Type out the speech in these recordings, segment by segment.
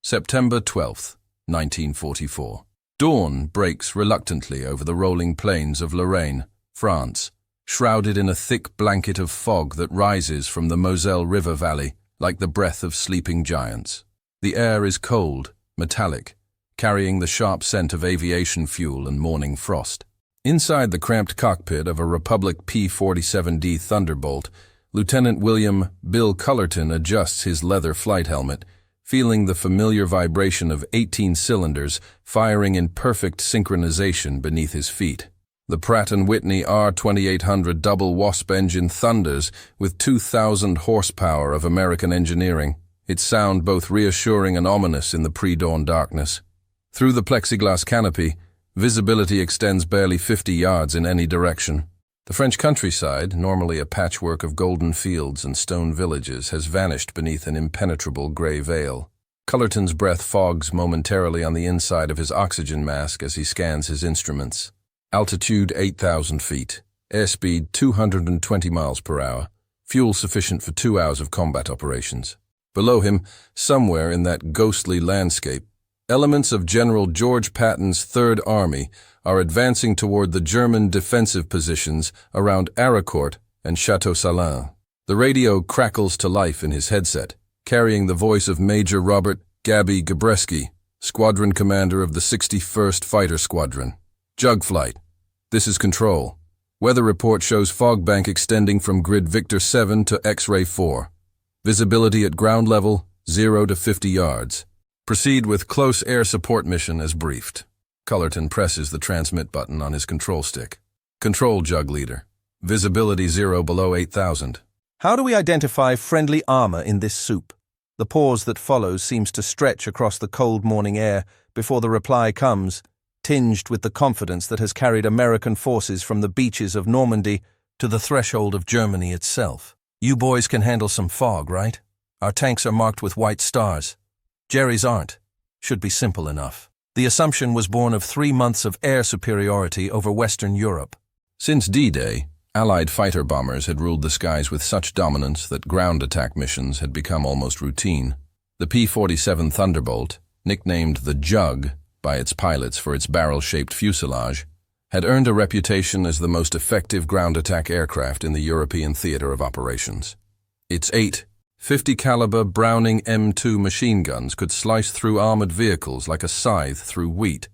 September 12th, 1944. Dawn breaks reluctantly over the rolling plains of Lorraine, France, shrouded in a thick blanket of fog that rises from the Moselle River valley like the breath of sleeping giants. The air is cold, metallic, carrying the sharp scent of aviation fuel and morning frost. Inside the cramped cockpit of a Republic P-47D Thunderbolt, Lieutenant William Bill Cullerton adjusts his leather flight helmet, feeling the familiar vibration of 18 cylinders firing in perfect synchronization beneath his feet. The Pratt & Whitney R2800 double Wasp engine thunders with 2,000 horsepower of American engineering, its sound both reassuring and ominous in the pre-dawn darkness. Through the plexiglass canopy, visibility extends barely 50 yards in any direction. The French countryside, normally a patchwork of golden fields and stone villages, has vanished beneath an impenetrable gray veil. Cullerton's breath fogs momentarily on the inside of his oxygen mask as he scans his instruments. Altitude 8,000 feet, airspeed 220 miles per hour, fuel sufficient for 2 hours of combat operations. Below him, somewhere in that ghostly landscape, elements of General George Patton's Third Army are advancing toward the German defensive positions around Aricourt and Château Salins. The radio crackles to life in his headset, carrying the voice of Major Robert "Gabby" Gabreski, squadron commander of the 61st Fighter Squadron. Jug flight. This is Control. Weather report shows fog bank extending from grid Victor 7 to X-ray 4. Visibility at ground level, 0 to 50 yards. Proceed with close air support mission as briefed. Cullerton presses the transmit button on his control stick. Control, Jug Leader. Visibility 0 below 8,000. How do we identify friendly armor in this soup? The pause that follows seems to stretch across the cold morning air before the reply comes, tinged with the confidence that has carried American forces from the beaches of Normandy to the threshold of Germany itself. You boys can handle some fog, right? Our tanks are marked with white stars. Jerry's aren't. Should be simple enough. The assumption was born of 3 months of air superiority over Western Europe. Since D-Day, Allied fighter bombers had ruled the skies with such dominance that ground attack missions had become almost routine. The P-47 Thunderbolt, nicknamed the Jug by its pilots for its barrel-shaped fuselage, had earned a reputation as the most effective ground attack aircraft in the European theater of operations. Its 8 50-caliber Browning M2 machine guns could slice through armored vehicles like a scythe through wheat,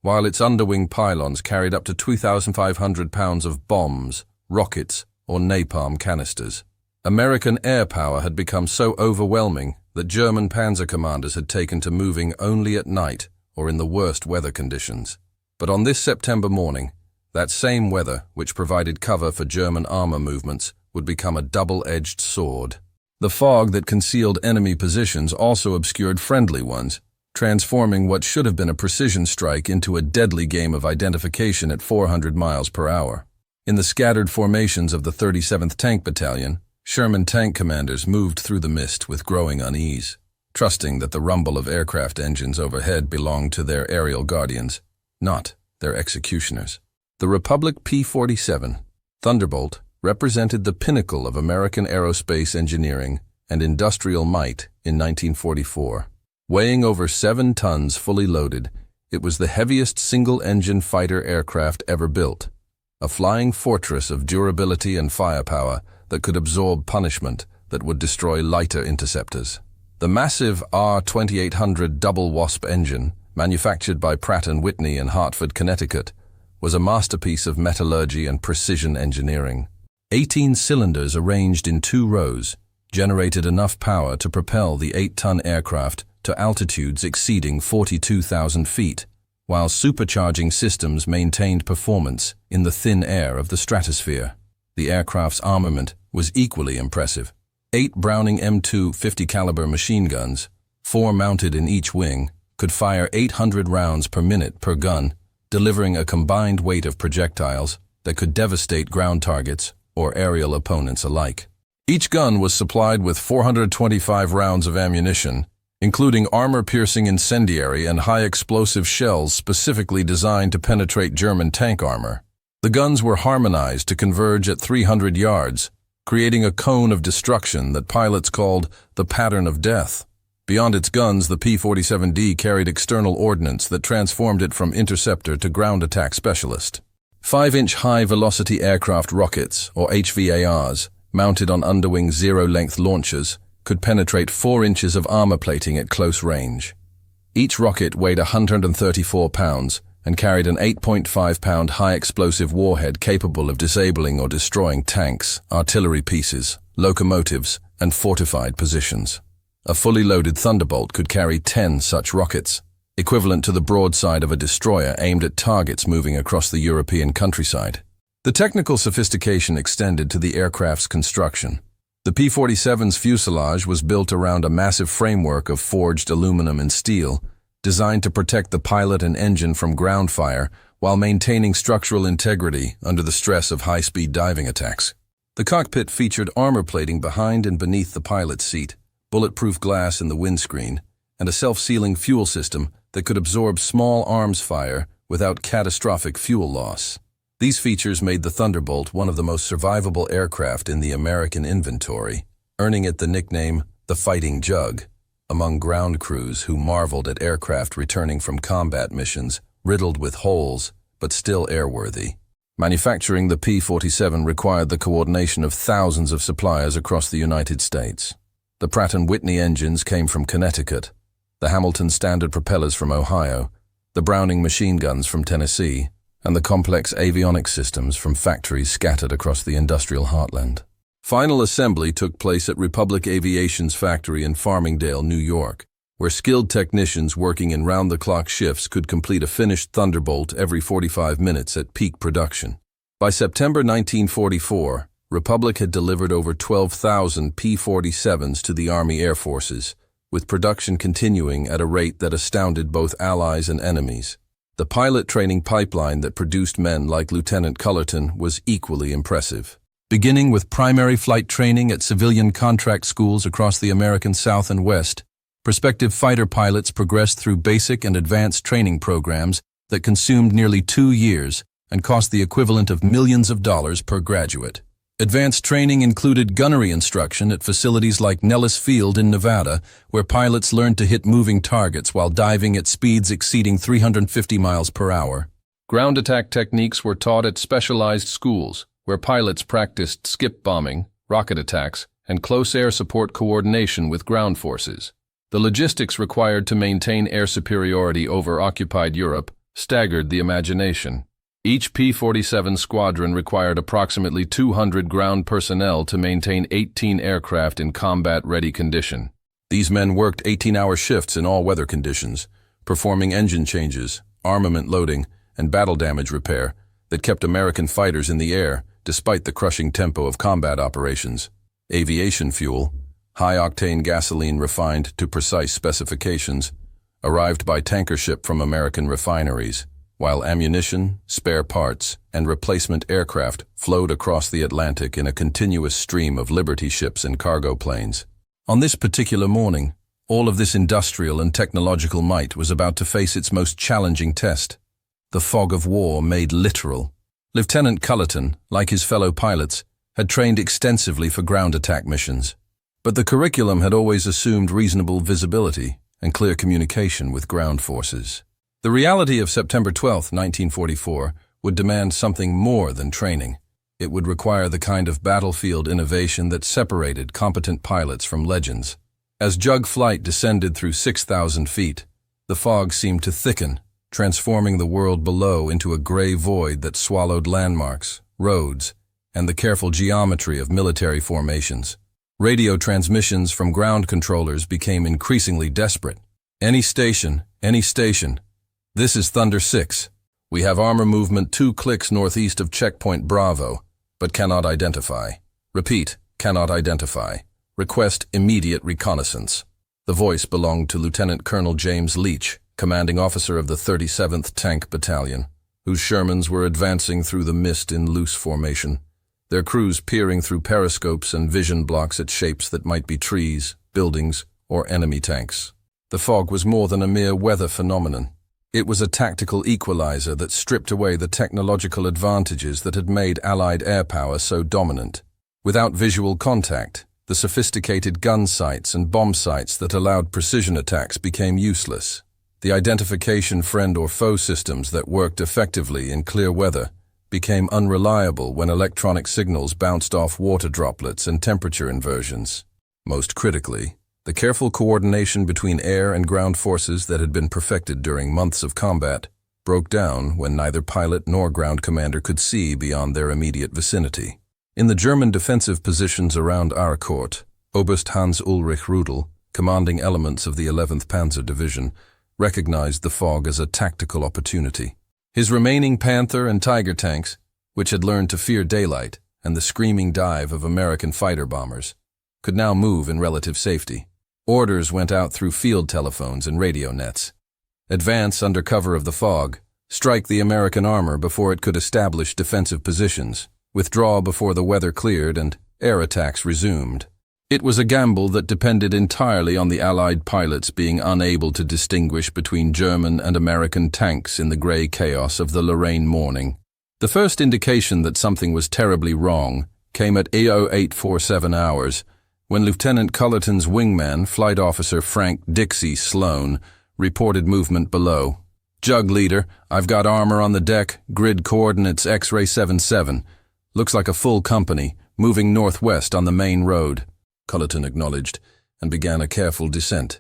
while its underwing pylons carried up to 2,500 pounds of bombs, rockets, or napalm canisters. American air power had become so overwhelming that German panzer commanders had taken to moving only at night or in the worst weather conditions. But on this September morning, that same weather, which provided cover for German armor movements, would become a double-edged sword. The fog that concealed enemy positions also obscured friendly ones, transforming what should have been a precision strike into a deadly game of identification at 400 miles per hour. In the scattered formations of the 37th Tank Battalion, Sherman tank commanders moved through the mist with growing unease, trusting that the rumble of aircraft engines overhead belonged to their aerial guardians, not their executioners. The Republic P-47 Thunderbolt represented the pinnacle of American aerospace engineering and industrial might in 1944. Weighing over 7 tons fully loaded, it was the heaviest single-engine fighter aircraft ever built, a flying fortress of durability and firepower that could absorb punishment that would destroy lighter interceptors. The massive R2800 double Wasp engine, manufactured by Pratt & Whitney in Hartford, Connecticut, was a masterpiece of metallurgy and precision engineering. 18 cylinders arranged in 2 rows generated enough power to propel the 8-ton aircraft to altitudes exceeding 42,000 feet, while supercharging systems maintained performance in the thin air of the stratosphere. The aircraft's armament was equally impressive. 8 Browning M2 50-caliber machine guns, 4 mounted in each wing, could fire 800 rounds per minute per gun, delivering a combined weight of projectiles that could devastate ground targets or aerial opponents alike. Each gun was supplied with 425 rounds of ammunition, including armor-piercing incendiary and high-explosive shells specifically designed to penetrate German tank armor. The guns were harmonized to converge at 300 yards, creating a cone of destruction that pilots called the pattern of death. Beyond its guns, the P-47D carried external ordnance that transformed it from interceptor to ground attack specialist. 5-inch high-velocity aircraft rockets, or HVARs, mounted on underwing zero-length launchers, could penetrate 4 inches of armor plating at close range. Each rocket weighed 134 pounds and carried an 8.5-pound high-explosive warhead capable of disabling or destroying tanks, artillery pieces, locomotives, and fortified positions. A fully loaded Thunderbolt could carry 10 such rockets, equivalent to the broadside of a destroyer aimed at targets moving across the European countryside. The technical sophistication extended to the aircraft's construction. The P-47's fuselage was built around a massive framework of forged aluminum and steel, designed to protect the pilot and engine from ground fire while maintaining structural integrity under the stress of high-speed diving attacks. The cockpit featured armor plating behind and beneath the pilot's seat, bulletproof glass in the windscreen, and a self-sealing fuel system that could absorb small arms fire without catastrophic fuel loss. These features made the Thunderbolt one of the most survivable aircraft in the American inventory, earning it the nickname the Fighting Jug among ground crews who marveled at aircraft returning from combat missions riddled with holes but still airworthy. Manufacturing the P-47 required the coordination of thousands of suppliers across the United States. The Pratt & Whitney engines came from Connecticut, the Hamilton Standard propellers from Ohio, the Browning machine guns from Tennessee, and the complex avionics systems from factories scattered across the industrial heartland. Final assembly took place at Republic Aviation's factory in Farmingdale, New York, where skilled technicians working in round-the-clock shifts could complete a finished Thunderbolt every 45 minutes at peak production. By September 1944, Republic had delivered over 12,000 P-47s to the Army Air Forces, with production continuing at a rate that astounded both allies and enemies. The pilot training pipeline that produced men like Lieutenant Cullerton was equally impressive. Beginning with primary flight training at civilian contract schools across the American South and West, prospective fighter pilots progressed through basic and advanced training programs that consumed nearly 2 years and cost the equivalent of millions of dollars per graduate. Advanced training included gunnery instruction at facilities like Nellis Field in Nevada, where pilots learned to hit moving targets while diving at speeds exceeding 350 miles per hour. Ground attack techniques were taught at specialized schools, where pilots practiced skip bombing, rocket attacks, and close air support coordination with ground forces. The logistics required to maintain air superiority over occupied Europe staggered the imagination. Each P-47 squadron required approximately 200 ground personnel to maintain 18 aircraft in combat-ready condition. These men worked 18-hour shifts in all weather conditions, performing engine changes, armament loading, and battle damage repair that kept American fighters in the air despite the crushing tempo of combat operations. Aviation fuel, high-octane gasoline refined to precise specifications, arrived by tanker ship from American refineries, while ammunition, spare parts, and replacement aircraft flowed across the Atlantic in a continuous stream of Liberty ships and cargo planes. On this particular morning, all of this industrial and technological might was about to face its most challenging test, the fog of war made literal. Lieutenant Cullerton, like his fellow pilots, had trained extensively for ground attack missions, but the curriculum had always assumed reasonable visibility and clear communication with ground forces. The reality of September 12, 1944, would demand something more than training. It would require the kind of battlefield innovation that separated competent pilots from legends. As Jug flight descended through 6,000 feet, the fog seemed to thicken, transforming the world below into a gray void that swallowed landmarks, roads, and the careful geometry of military formations. Radio transmissions from ground controllers became increasingly desperate. Any station. This is Thunder 6. We have armor movement 2 clicks northeast of checkpoint Bravo, but cannot identify. Repeat, cannot identify. Request immediate reconnaissance. The voice belonged to Lieutenant Colonel James Leach, commanding officer of the 37th Tank Battalion, whose Shermans were advancing through the mist in loose formation, their crews peering through periscopes and vision blocks at shapes that might be trees, buildings, or enemy tanks. The fog was more than a mere weather phenomenon. It was a tactical equalizer that stripped away the technological advantages that had made Allied air power so dominant. Without visual contact, The sophisticated gun sights and bomb sights that allowed precision attacks became useless. The identification friend or foe systems that worked effectively in clear weather became unreliable when electronic signals bounced off water droplets and temperature inversions. Most critically, the careful coordination between air and ground forces that had been perfected during months of combat broke down when neither pilot nor ground commander could see beyond their immediate vicinity. In the German defensive positions around Auercourt, Oberst Hans Ulrich Rudel, commanding elements of the 11th Panzer Division, recognized the fog as a tactical opportunity. His remaining Panther and Tiger tanks, which had learned to fear daylight and the screaming dive of American fighter bombers, could now move in relative safety. Orders went out through field telephones and radio nets. Advance under cover of the fog, strike the American armor before it could establish defensive positions, withdraw before the weather cleared, and air attacks resumed. It was a gamble that depended entirely on the Allied pilots being unable to distinguish between German and American tanks in the gray chaos of the Lorraine morning. The first indication that something was terribly wrong came at 0847 hours, when Lieutenant Cullerton's wingman, Flight Officer Frank Dixie Sloan, reported movement below. "Jug leader, I've got armor on the deck, grid coordinates X-ray 77. Looks like a full company, moving northwest on the main road." Cullerton acknowledged and began a careful descent,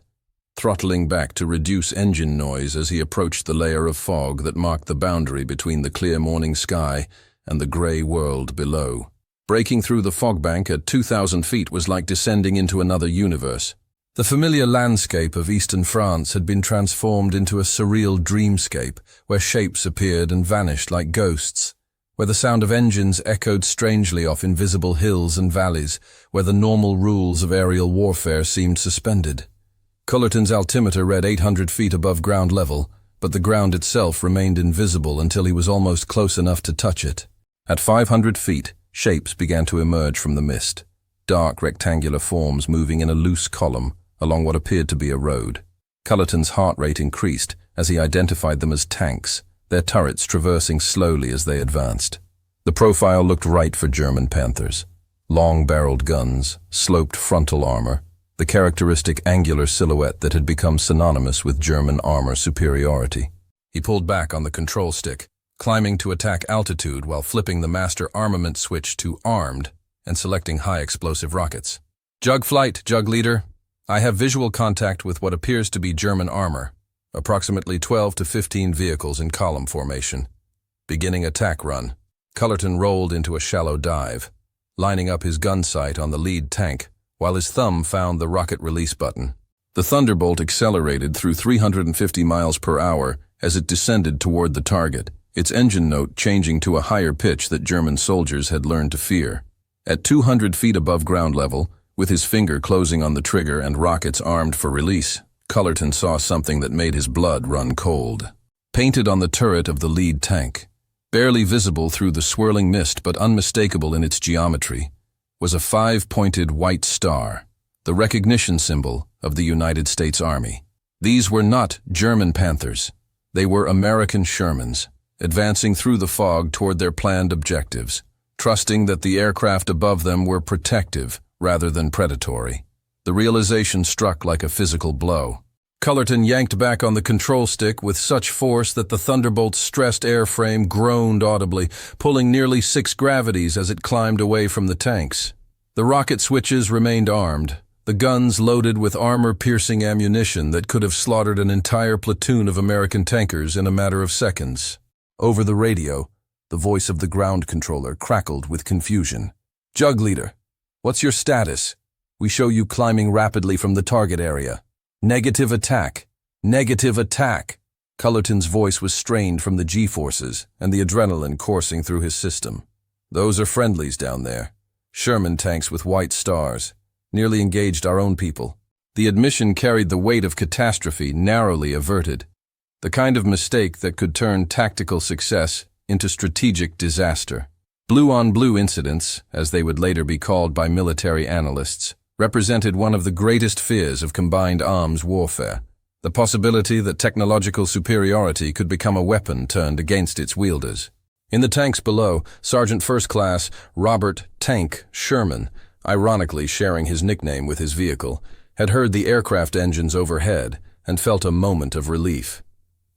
throttling back to reduce engine noise as he approached the layer of fog that marked the boundary between the clear morning sky and the gray world below. Breaking through the fog bank at 2,000 feet was like descending into another universe. The familiar landscape of eastern France had been transformed into a surreal dreamscape where shapes appeared and vanished like ghosts, where the sound of engines echoed strangely off invisible hills and valleys, where the normal rules of aerial warfare seemed suspended. Cullerton's altimeter read 800 feet above ground level, but the ground itself remained invisible until he was almost close enough to touch it. At 500 feet, shapes began to emerge from the mist, dark rectangular forms moving in a loose column along what appeared to be a road. Cullerton's heart rate increased as he identified them as tanks, their turrets traversing slowly as they advanced. The profile looked right for German Panthers. Long-barreled guns, sloped frontal armor, the characteristic angular silhouette that had become synonymous with German armor superiority. He pulled back on the control stick, climbing to attack altitude while flipping the master armament switch to armed and selecting high-explosive rockets. "Jug flight, Jug leader. I have visual contact with what appears to be German armor. Approximately 12 to 15 vehicles in column formation. Beginning attack run." Cullerton rolled into a shallow dive, lining up his gun sight on the lead tank, while his thumb found the rocket release button. The Thunderbolt accelerated through 350 miles per hour as it descended toward the target, its engine note changing to a higher pitch that German soldiers had learned to fear. At 200 feet above ground level, with his finger closing on the trigger and rockets armed for release, Cullerton saw something that made his blood run cold. Painted on the turret of the lead tank, barely visible through the swirling mist but unmistakable in its geometry, was a 5-pointed white star, the recognition symbol of the United States Army. These were not German Panthers. They were American Shermans, advancing through the fog toward their planned objectives, trusting that the aircraft above them were protective rather than predatory. The realization struck like a physical blow. Cullerton yanked back on the control stick with such force that the Thunderbolt's stressed airframe groaned audibly, pulling nearly 6 gravities as it climbed away from the tanks. The rocket switches remained armed, the guns loaded with armor-piercing ammunition that could have slaughtered an entire platoon of American tankers in a matter of seconds. Over the radio, the voice of the ground controller crackled with confusion. "Jug leader, what's your status? We show you climbing rapidly from the target area. Negative attack. Negative attack." Cullerton's voice was strained from the G-forces and the adrenaline coursing through his system. "Those are friendlies down there. Sherman tanks with white stars. Nearly engaged our own people." The admission carried the weight of catastrophe narrowly averted. The kind of mistake that could turn tactical success into strategic disaster. Blue-on-blue incidents, as they would later be called by military analysts, represented one of the greatest fears of combined arms warfare, the possibility that technological superiority could become a weapon turned against its wielders. In the tanks below, Sergeant First Class Robert Tank Sherman ironically sharing his nickname with his vehicle, had heard the aircraft engines overhead and felt a moment of relief.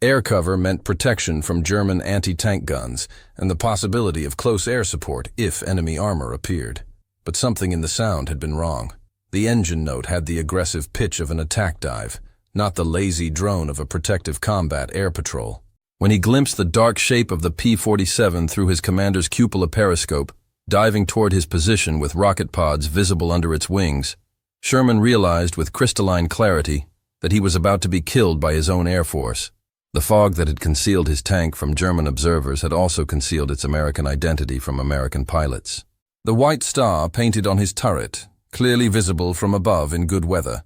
Air cover meant protection from German anti-tank guns and the possibility of close air support if enemy armor appeared. But something in the sound had been wrong. The engine note had the aggressive pitch of an attack dive, not the lazy drone of a protective combat air patrol. When he glimpsed the dark shape of the P-47 through his commander's cupola periscope, diving toward his position with rocket pods visible under its wings, Sherman realized with crystalline clarity that he was about to be killed by his own Air Force. The fog that had concealed his tank from German observers had also concealed its American identity from American pilots. The white star painted on his turret, clearly visible from above in good weather,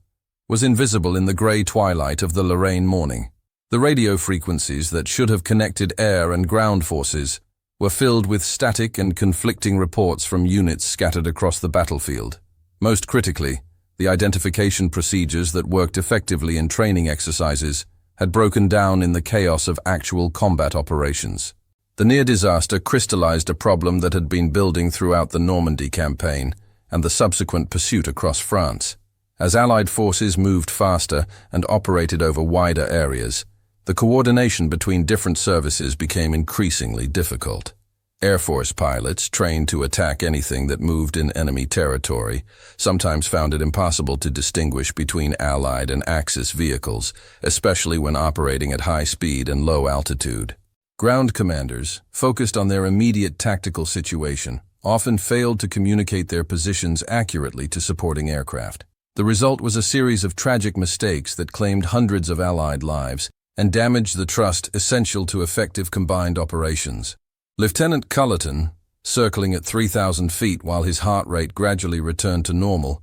was invisible in the gray twilight of the Lorraine morning. The radio frequencies that should have connected air and ground forces were filled with static and conflicting reports from units scattered across the battlefield. Most critically, the identification procedures that worked effectively in training exercises had broken down in the chaos of actual combat operations. The near disaster crystallized a problem that had been building throughout the Normandy campaign and the subsequent pursuit across France. As Allied forces moved faster and operated over wider areas, the coordination between different services became increasingly difficult. Air Force pilots, trained to attack anything that moved in enemy territory, sometimes found it impossible to distinguish between Allied and Axis vehicles, especially when operating at high speed and low altitude. Ground commanders, focused on their immediate tactical situation, often failed to communicate their positions accurately to supporting aircraft. The result was a series of tragic mistakes that claimed hundreds of Allied lives and damaged the trust essential to effective combined operations. Lieutenant Cullerton, circling at 3,000 feet while his heart rate gradually returned to normal,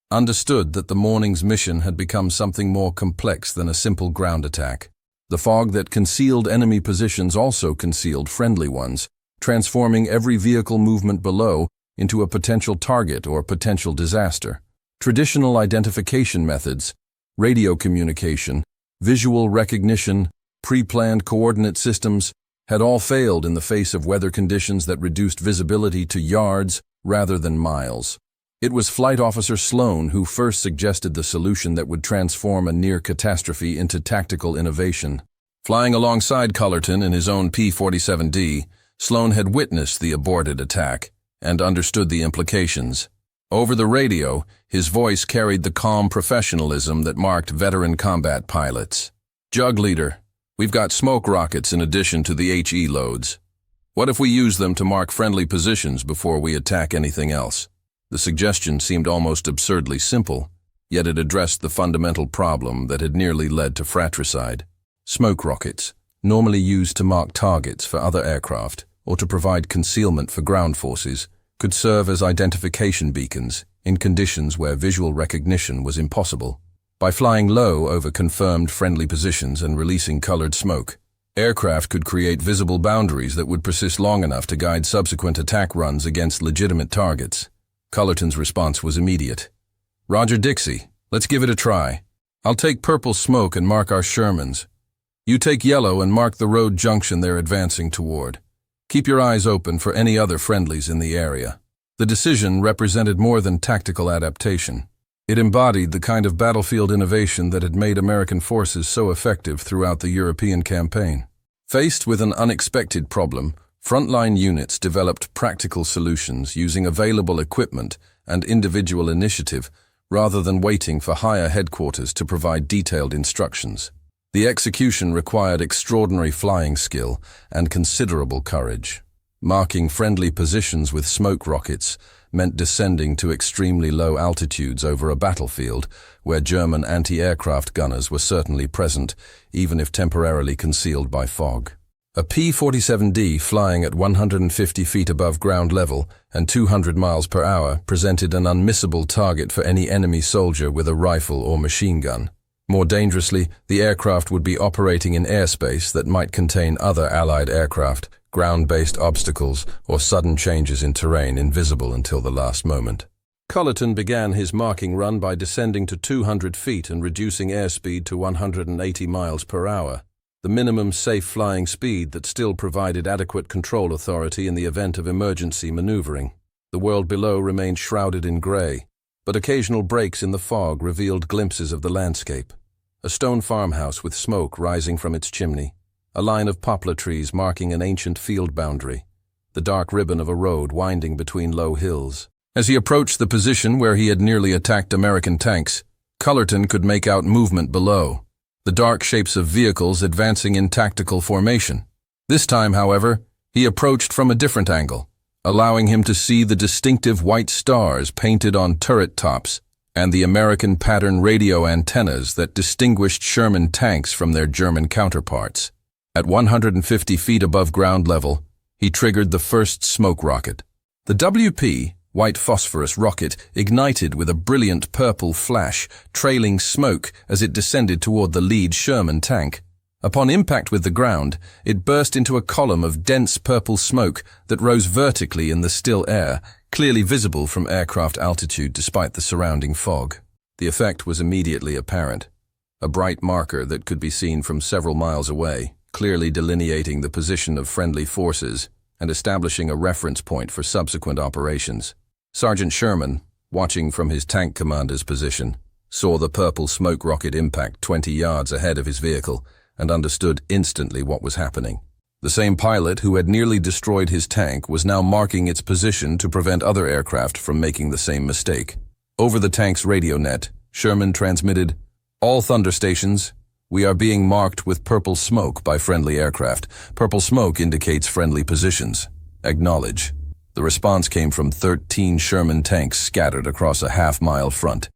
understood that the morning's mission had become something more complex than a simple ground attack. The fog that concealed enemy positions also concealed friendly ones, transforming every vehicle movement below into a potential target or potential disaster. Traditional identification methods, radio communication, visual recognition, pre-planned coordinate systems had all failed in the face of weather conditions that reduced visibility to yards rather than miles. It was Flight Officer Sloan who first suggested the solution that would transform a near catastrophe into tactical innovation. Flying alongside Cullerton in his own P-47D, Sloan had witnessed the aborted attack and understood the implications. Over the radio, his voice carried the calm professionalism that marked veteran combat pilots. "Jug leader, we've got smoke rockets in addition to the HE loads. What if we use them to mark friendly positions before we attack anything else?" The suggestion seemed almost absurdly simple, yet it addressed the fundamental problem that had nearly led to fratricide. Smoke rockets, normally used to mark targets for other aircraft or to provide concealment for ground forces, could serve as identification beacons in conditions where visual recognition was impossible. By flying low over confirmed friendly positions and releasing colored smoke, aircraft could create visible boundaries that would persist long enough to guide subsequent attack runs against legitimate targets. Cullerton's response was immediate. "Roger Dixie, let's give it a try. I'll take purple smoke and mark our Shermans. You take yellow and mark the road junction they're advancing toward. Keep your eyes open for any other friendlies in the area." The decision represented more than tactical adaptation. It embodied the kind of battlefield innovation that had made American forces so effective throughout the European campaign. Faced with an unexpected problem, frontline units developed practical solutions using available equipment and individual initiative rather than waiting for higher headquarters to provide detailed instructions. The execution required extraordinary flying skill and considerable courage. Marking friendly positions with smoke rockets meant descending to extremely low altitudes over a battlefield where German anti-aircraft gunners were certainly present, even if temporarily concealed by fog. A P-47D flying at 150 feet above ground level and 200 miles per hour presented an unmissable target for any enemy soldier with a rifle or machine gun. More dangerously, the aircraft would be operating in airspace that might contain other Allied aircraft, ground-based obstacles, or sudden changes in terrain invisible until the last moment. Cullerton began his marking run by descending to 200 feet and reducing airspeed to 180 miles per hour, the minimum safe flying speed that still provided adequate control authority in the event of emergency maneuvering. The world below remained shrouded in gray, but occasional breaks in the fog revealed glimpses of the landscape. A stone farmhouse with smoke rising from its chimney, a line of poplar trees marking an ancient field boundary, the dark ribbon of a road winding between low hills. As he approached the position where he had nearly attacked American tanks, Cullerton could make out movement below, the dark shapes of vehicles advancing in tactical formation. This time, however, he approached from a different angle, allowing him to see the distinctive white stars painted on turret tops and the American pattern radio antennas that distinguished Sherman tanks from their German counterparts. At 150 feet above ground level, he triggered the first smoke rocket. The WP, white phosphorus rocket, ignited with a brilliant purple flash, trailing smoke as it descended toward the lead Sherman tank. Upon impact with the ground, it burst into a column of dense purple smoke that rose vertically in the still air, clearly visible from aircraft altitude despite the surrounding fog. The effect was immediately apparent. A bright marker that could be seen from several miles away, clearly delineating the position of friendly forces and establishing a reference point for subsequent operations. Sergeant Sherman, watching from his tank commander's position, saw the purple smoke rocket impact 20 yards ahead of his vehicle and understood instantly what was happening. The same pilot who had nearly destroyed his tank was now marking its position to prevent other aircraft from making the same mistake. Over the tank's radio net, Sherman transmitted, "All Thunder stations, we are being marked with purple smoke by friendly aircraft. Purple smoke indicates friendly positions. Acknowledge." The response came from 13 Sherman tanks scattered across a half-mile front.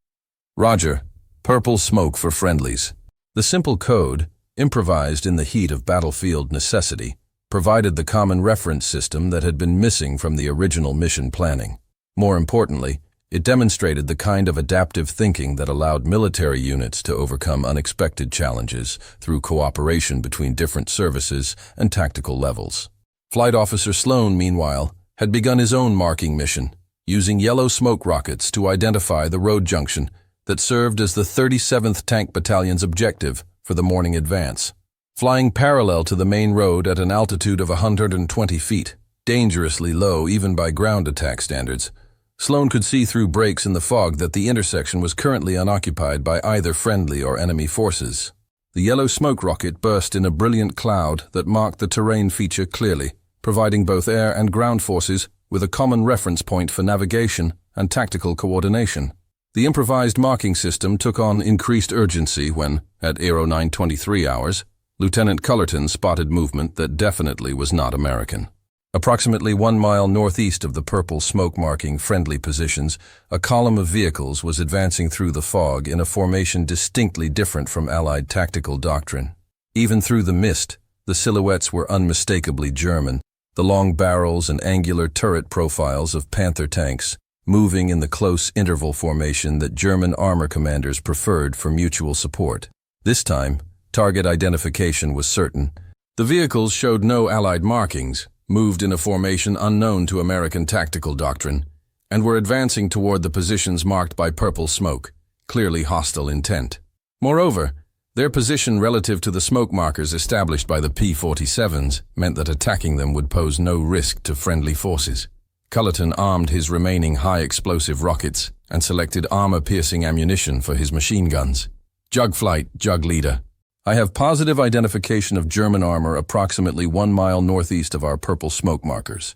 "Roger, purple smoke for friendlies." The simple code, improvised in the heat of battlefield necessity, provided the common reference system that had been missing from the original mission planning. More importantly, it demonstrated the kind of adaptive thinking that allowed military units to overcome unexpected challenges through cooperation between different services and tactical levels. Flight Officer Sloan, meanwhile, had begun his own marking mission, using yellow smoke rockets to identify the road junction that served as the 37th Tank Battalion's objective for the morning advance. Flying parallel to the main road at an altitude of 120 feet, dangerously low even by ground attack standards, Sloan could see through breaks in the fog that the intersection was currently unoccupied by either friendly or enemy forces. The yellow smoke rocket burst in a brilliant cloud that marked the terrain feature clearly, providing both air and ground forces with a common reference point for navigation and tactical coordination. The improvised marking system took on increased urgency when, at Aero 9:23 hours, Lieutenant Cullerton spotted movement that definitely was not American. Approximately 1 mile northeast of the purple smoke marking friendly positions, a column of vehicles was advancing through the fog in a formation distinctly different from Allied tactical doctrine. Even through the mist, the silhouettes were unmistakably German, the long barrels and angular turret profiles of Panther tanks, moving in the close interval formation that German armor commanders preferred for mutual support. This time, target identification was certain. The vehicles showed no Allied markings, moved in a formation unknown to American tactical doctrine, and were advancing toward the positions marked by purple smoke, clearly hostile intent. Moreover, their position relative to the smoke markers established by the P-47s meant that attacking them would pose no risk to friendly forces. Cullerton armed his remaining high-explosive rockets and selected armor-piercing ammunition for his machine guns. "Jug flight, Jug leader. I have positive identification of German armor approximately 1 mile northeast of our purple smoke markers.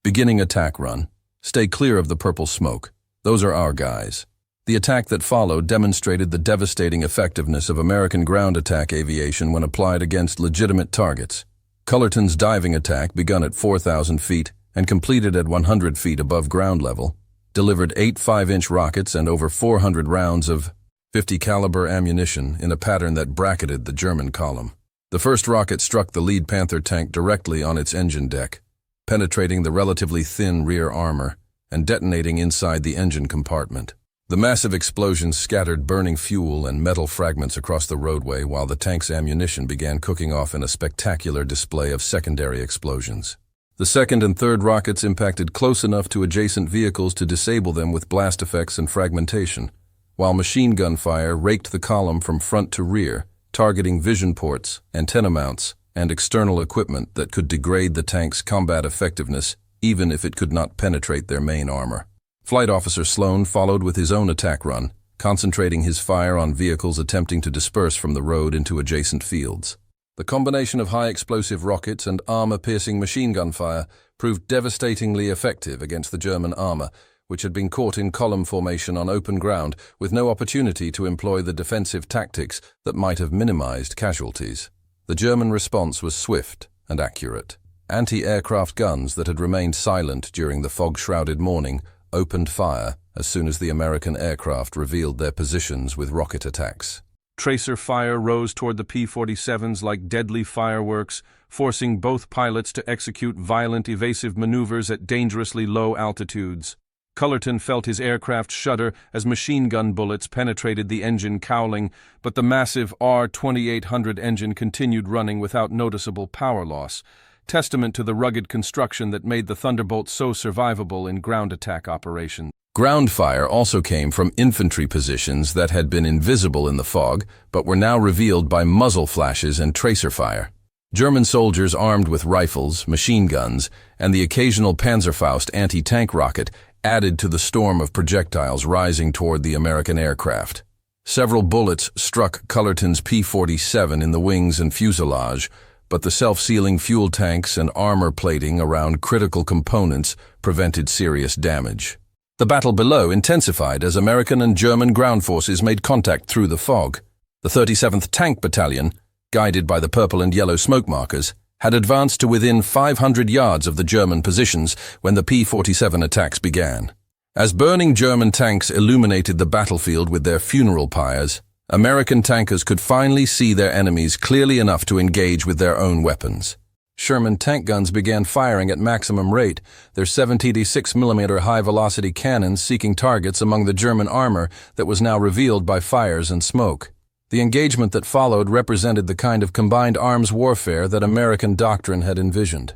Beginning attack run. Stay clear of the purple smoke. Those are our guys." The attack that followed demonstrated the devastating effectiveness of American ground attack aviation when applied against legitimate targets. Cullerton's diving attack, begun at 4,000 feet and completed at 100 feet above ground level, delivered 8 5-inch rockets and over 400 rounds of .50 caliber ammunition in a pattern that bracketed the German column. The first rocket struck the lead Panther tank directly on its engine deck, penetrating the relatively thin rear armor and detonating inside the engine compartment. The massive explosion scattered burning fuel and metal fragments across the roadway while the tank's ammunition began cooking off in a spectacular display of secondary explosions. The second and third rockets impacted close enough to adjacent vehicles to disable them with blast effects and fragmentation, while machine gun fire raked the column from front to rear, targeting vision ports, antenna mounts, and external equipment that could degrade the tank's combat effectiveness even if it could not penetrate their main armor. Flight Officer Sloan followed with his own attack run, concentrating his fire on vehicles attempting to disperse from the road into adjacent fields. The combination of high-explosive rockets and armor-piercing machine gun fire proved devastatingly effective against the German armor, which had been caught in column formation on open ground with no opportunity to employ the defensive tactics that might have minimized casualties. The German response was swift and accurate. Anti-aircraft guns that had remained silent during the fog-shrouded morning opened fire as soon as the American aircraft revealed their positions with rocket attacks. Tracer fire rose toward the P-47s like deadly fireworks, forcing both pilots to execute violent evasive maneuvers at dangerously low altitudes. Cullerton felt his aircraft shudder as machine gun bullets penetrated the engine cowling, but the massive R-2800 engine continued running without noticeable power loss, testament to the rugged construction that made the Thunderbolt so survivable in ground attack operations. Ground fire also came from infantry positions that had been invisible in the fog, but were now revealed by muzzle flashes and tracer fire. German soldiers armed with rifles, machine guns, and the occasional Panzerfaust anti-tank rocket added to the storm of projectiles rising toward the American aircraft. Several bullets struck Cullerton's P-47 in the wings and fuselage, but the self-sealing fuel tanks and armor plating around critical components prevented serious damage. The battle below intensified as American and German ground forces made contact through the fog. The 37th Tank Battalion, guided by the purple and yellow smoke markers, had advanced to within 500 yards of the German positions when the P-47 attacks began. As burning German tanks illuminated the battlefield with their funeral pyres, American tankers could finally see their enemies clearly enough to engage with their own weapons. Sherman tank guns began firing at maximum rate, their 76mm high-velocity cannons seeking targets among the German armor that was now revealed by fires and smoke. The engagement that followed represented the kind of combined arms warfare that American doctrine had envisioned.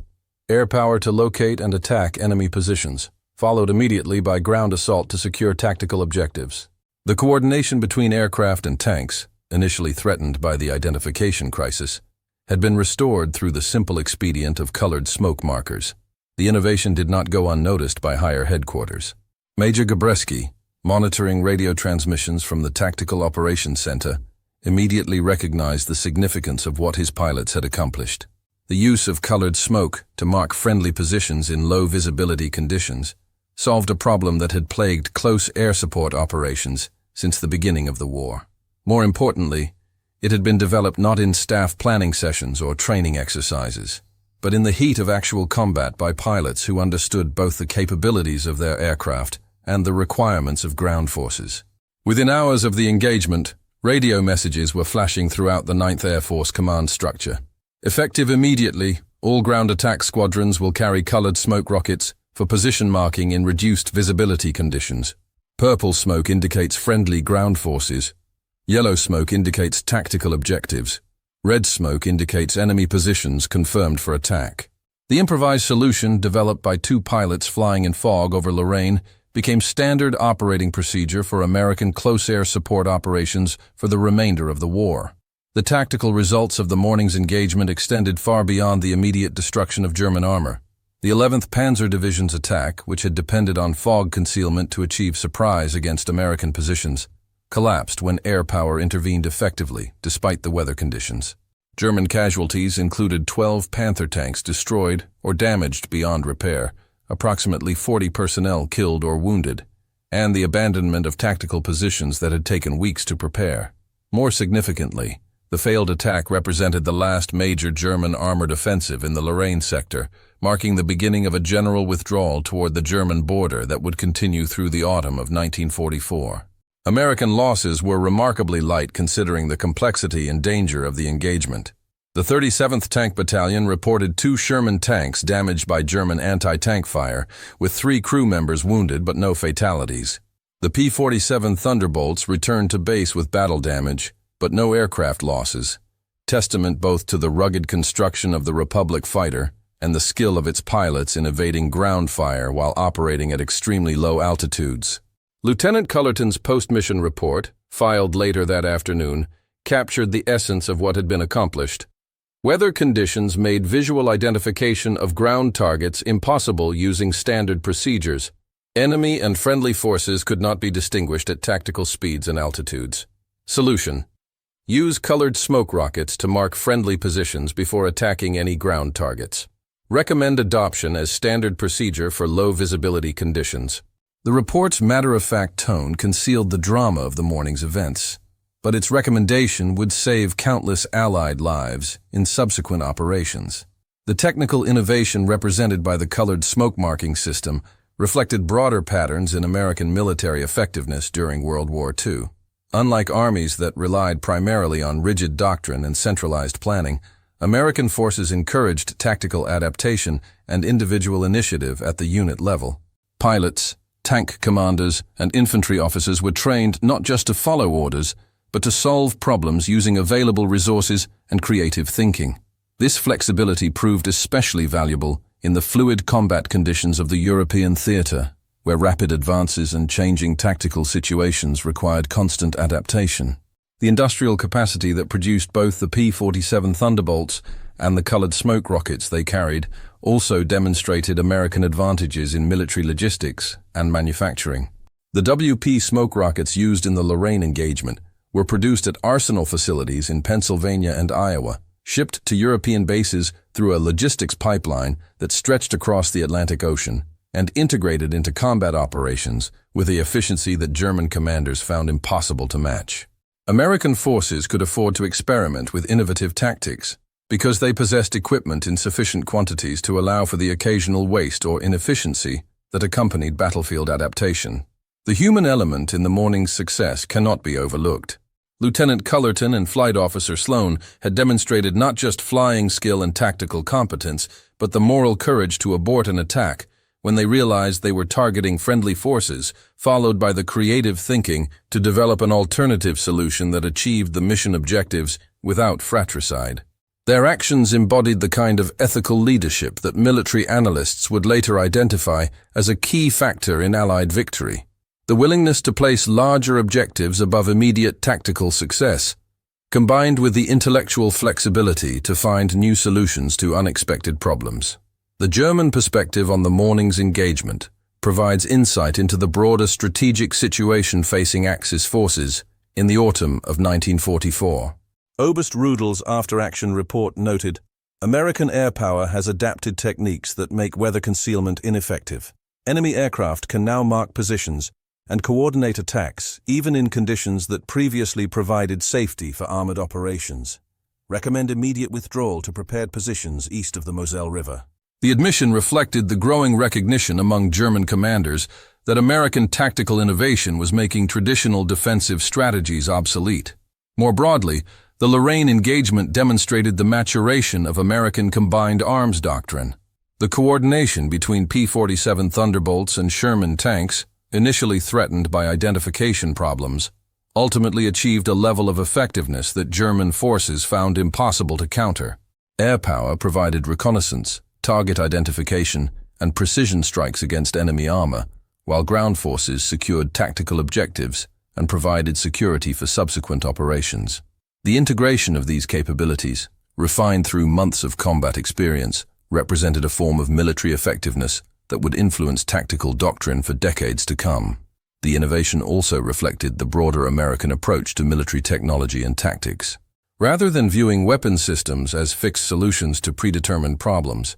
Air power to locate and attack enemy positions, followed immediately by ground assault to secure tactical objectives. The coordination between aircraft and tanks, initially threatened by the identification crisis, had been restored through the simple expedient of colored smoke markers. The innovation did not go unnoticed by higher headquarters. Major Gabreski, monitoring radio transmissions from the Tactical Operations Center, immediately recognized the significance of what his pilots had accomplished. The use of colored smoke to mark friendly positions in low visibility conditions solved a problem that had plagued close air support operations since the beginning of the war. More importantly, it had been developed not in staff planning sessions or training exercises, but in the heat of actual combat by pilots who understood both the capabilities of their aircraft and the requirements of ground forces. Within hours of the engagement, radio messages were flashing throughout the 9th Air Force command structure. Effective immediately, all ground attack squadrons will carry colored smoke rockets for position marking in reduced visibility conditions. Purple smoke indicates friendly ground forces. Yellow smoke indicates tactical objectives. Red smoke indicates enemy positions confirmed for attack. The improvised solution, developed by two pilots flying in fog over Lorraine, became standard operating procedure for American close air support operations for the remainder of the war. The tactical results of the morning's engagement extended far beyond the immediate destruction of German armor. The 11th Panzer Division's attack, which had depended on fog concealment to achieve surprise against American positions, collapsed when air power intervened effectively, despite the weather conditions. German casualties included 12 Panther tanks destroyed or damaged beyond repair, approximately 40 personnel killed or wounded, and the abandonment of tactical positions that had taken weeks to prepare. More significantly, the failed attack represented the last major German armored offensive in the Lorraine sector, marking the beginning of a general withdrawal toward the German border that would continue through the autumn of 1944. American losses were remarkably light considering the complexity and danger of the engagement. The 37th Tank Battalion reported 2 Sherman tanks damaged by German anti-tank fire, with 3 crew members wounded but no fatalities. The P-47 Thunderbolts returned to base with battle damage, but no aircraft losses, testament both to the rugged construction of the Republic fighter and the skill of its pilots in evading ground fire while operating at extremely low altitudes. Lieutenant Cullerton's post-mission report, filed later that afternoon, captured the essence of what had been accomplished. Weather conditions made visual identification of ground targets impossible using standard procedures. Enemy and friendly forces could not be distinguished at tactical speeds and altitudes. Solution: use colored smoke rockets to mark friendly positions before attacking any ground targets. Recommend adoption as standard procedure for low visibility conditions. The report's matter-of-fact tone concealed the drama of the morning's events, but its recommendation would save countless Allied lives in subsequent operations. The technical innovation represented by the colored smoke marking system reflected broader patterns in American military effectiveness during World War II. Unlike armies that relied primarily on rigid doctrine and centralized planning, American forces encouraged tactical adaptation and individual initiative at the unit level. Pilots, tank commanders, and infantry officers were trained not just to follow orders, but to solve problems using available resources and creative thinking. This flexibility proved especially valuable in the fluid combat conditions of the European theater, where rapid advances and changing tactical situations required constant adaptation. The industrial capacity that produced both the P-47 Thunderbolts and the colored smoke rockets they carried also demonstrated American advantages in military logistics and manufacturing. The WP smoke rockets used in the Lorraine engagement were produced at arsenal facilities in Pennsylvania and Iowa, shipped to European bases through a logistics pipeline that stretched across the Atlantic Ocean, and integrated into combat operations with a efficiency that German commanders found impossible to match. American forces could afford to experiment with innovative tactics because they possessed equipment in sufficient quantities to allow for the occasional waste or inefficiency that accompanied battlefield adaptation. The human element in the morning's success cannot be overlooked. Lieutenant Cullerton and Flight Officer Sloan had demonstrated not just flying skill and tactical competence, but the moral courage to abort an attack when they realized they were targeting friendly forces, followed by the creative thinking to develop an alternative solution that achieved the mission objectives without fratricide. Their actions embodied the kind of ethical leadership that military analysts would later identify as a key factor in Allied victory. The willingness to place larger objectives above immediate tactical success, combined with the intellectual flexibility to find new solutions to unexpected problems. The German perspective on the morning's engagement provides insight into the broader strategic situation facing Axis forces in the autumn of 1944. Oberst Rudel's after-action report noted, American air power has adapted techniques that make weather concealment ineffective. Enemy aircraft can now mark positions and coordinate attacks even in conditions that previously provided safety for armored operations. Recommend immediate withdrawal to prepared positions east of the Moselle River. The admission reflected the growing recognition among German commanders that American tactical innovation was making traditional defensive strategies obsolete. More broadly, the Lorraine engagement demonstrated the maturation of American combined arms doctrine. The coordination between P-47 Thunderbolts and Sherman tanks, initially threatened by identification problems, ultimately achieved a level of effectiveness that German forces found impossible to counter. Air power provided reconnaissance, target identification, and precision strikes against enemy armor, while ground forces secured tactical objectives and provided security for subsequent operations. The integration of these capabilities, refined through months of combat experience, represented a form of military effectiveness that would influence tactical doctrine for decades to come. The innovation also reflected the broader American approach to military technology and tactics. Rather than viewing weapon systems as fixed solutions to predetermined problems,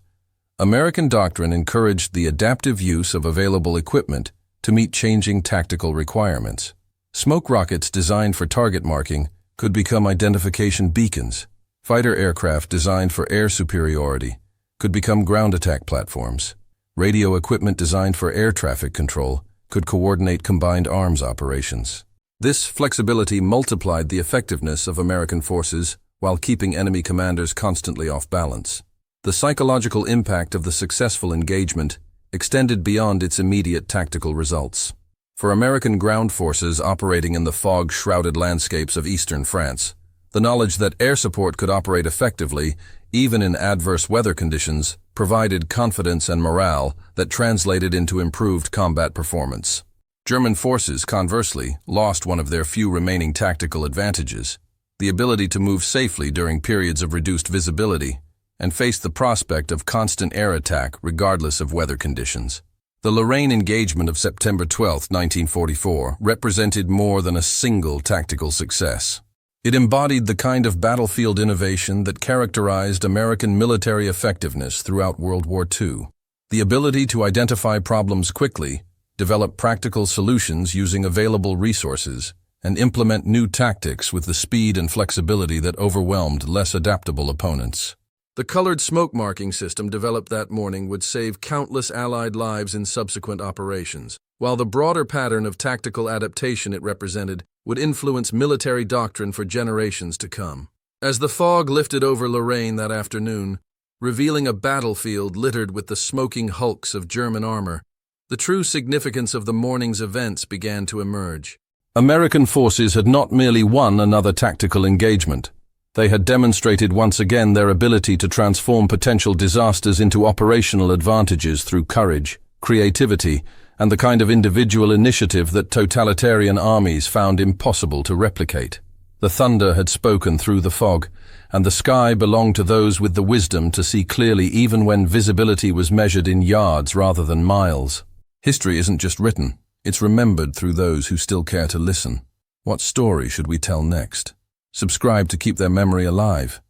American doctrine encouraged the adaptive use of available equipment to meet changing tactical requirements. Smoke rockets designed for target marking could become identification beacons. Fighter aircraft designed for air superiority could become ground attack platforms. Radio equipment designed for air traffic control could coordinate combined arms operations. This flexibility multiplied the effectiveness of American forces while keeping enemy commanders constantly off balance. The psychological impact of the successful engagement extended beyond its immediate tactical results. For American ground forces operating in the fog-shrouded landscapes of eastern France, the knowledge that air support could operate effectively, even in adverse weather conditions, provided confidence and morale that translated into improved combat performance. German forces, conversely, lost one of their few remaining tactical advantages: the ability to move safely during periods of reduced visibility, and face the prospect of constant air attack regardless of weather conditions. The Lorraine engagement of September 12, 1944, represented more than a single tactical success. It embodied the kind of battlefield innovation that characterized American military effectiveness throughout World War II. The ability to identify problems quickly, develop practical solutions using available resources, and implement new tactics with the speed and flexibility that overwhelmed less adaptable opponents. The colored smoke marking system developed that morning would save countless Allied lives in subsequent operations, while the broader pattern of tactical adaptation it represented would influence military doctrine for generations to come. As the fog lifted over Lorraine that afternoon, revealing a battlefield littered with the smoking hulks of German armor, the true significance of the morning's events began to emerge. American forces had not merely won another tactical engagement. They had demonstrated once again their ability to transform potential disasters into operational advantages through courage, creativity, and the kind of individual initiative that totalitarian armies found impossible to replicate. The thunder had spoken through the fog, and the sky belonged to those with the wisdom to see clearly even when visibility was measured in yards rather than miles. History isn't just written, it's remembered through those who still care to listen. What story should we tell next? Subscribe to keep their memory alive.